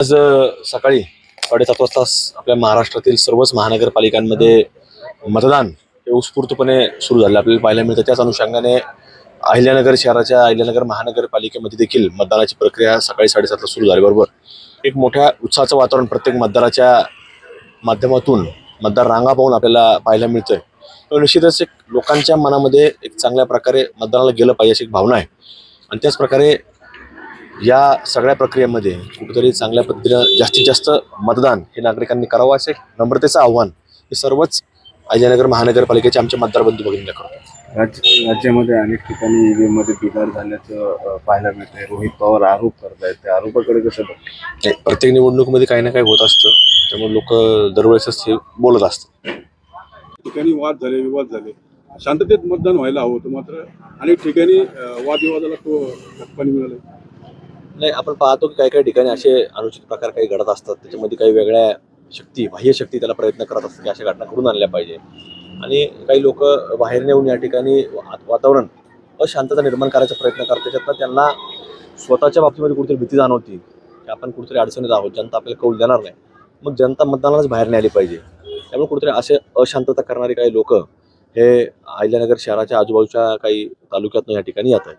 आज सकाळी 7:30 वाजता आपल्या महाराष्ट्रातील सर्वच महानगरपालिकांमध्ये मतदान हे उत्स्फूर्तपणे सुरू झाले आपल्याला पाहायला मिळतं। त्याच अनुषंगाने अहिल्यानगर शहराच्या अहिल्यानगर महानगरपालिकेमध्ये देखील मतदानाची प्रक्रिया सकाळी 7:30 ला सुरू झाल्याबरोबर एक मोठ्या उत्साहाचं वातावरण प्रत्येक मतदाराच्या माध्यमातून मतदार रांगा पाहून आपल्याला पाहायला मिळतंय। निश्चितच एक लोकांच्या मनामध्ये एक चांगल्या प्रकारे मतदानाला गेलं पाहिजे अशी एक भावना आहे आणि त्याच प्रकारे या सगळ्या प्रक्रियेमध्ये कुठेतरी चांगल्या पद्धतीनं जास्तीत जास्त मतदान हे नागरिकांनी करावं असे नम्रतेचं आव्हान हे सर्वच अहिल्यानगर महानगरपालिकेचे आमचे मतदार बंधू भगिनींना करतो। राज्यामध्ये अनेक ठिकाणी ईव्हीएम मध्ये बिघाड झाल्याचं पाहायला मिळतंय। रोहित पवार आरोप करतायत, त्या आरोपाकडे कसं बघताय? प्रत्येक निवडणुकीमध्ये काही ना काही होत असतं, त्यामुळे लोक दरवेळेसच हे बोलत असतात। ठिकाणी वाद झाले, विवाद झाले, शांततेत मतदान व्हायला हवं होतं, मात्र अनेक ठिकाणी वादविवादाला तो धक्कानी मिळाला। नाही, आपण पाहतो की काही काही ठिकाणी असे अनुचित प्रकार काही घडत असतात, त्याच्यामध्ये काही वेगळ्या शक्ती बाह्य शक्ती त्याला प्रयत्न करत असतात की अशा घटना घडून आणल्या पाहिजे आणि काही लोक बाहेर येऊन या ठिकाणी वातावरण अशांतता निर्माण करायचा प्रयत्न करतात। त्याच्यातनं त्यांना स्वतःच्या बाबतीमध्ये कुठेतरी भीती जाणवती की आपण कुठेतरी अडचणीत आहोत, जनता आपल्याला कौल देणार नाही, मग जनता मतदानालाच बाहेर नाही आली पाहिजे। त्यामुळे कुठेतरी असे अशांतता करणारे काही लोक हे अहिल्यानगर शहराच्या आजूबाजूच्या काही तालुक्यातून या ठिकाणी येत आहेत।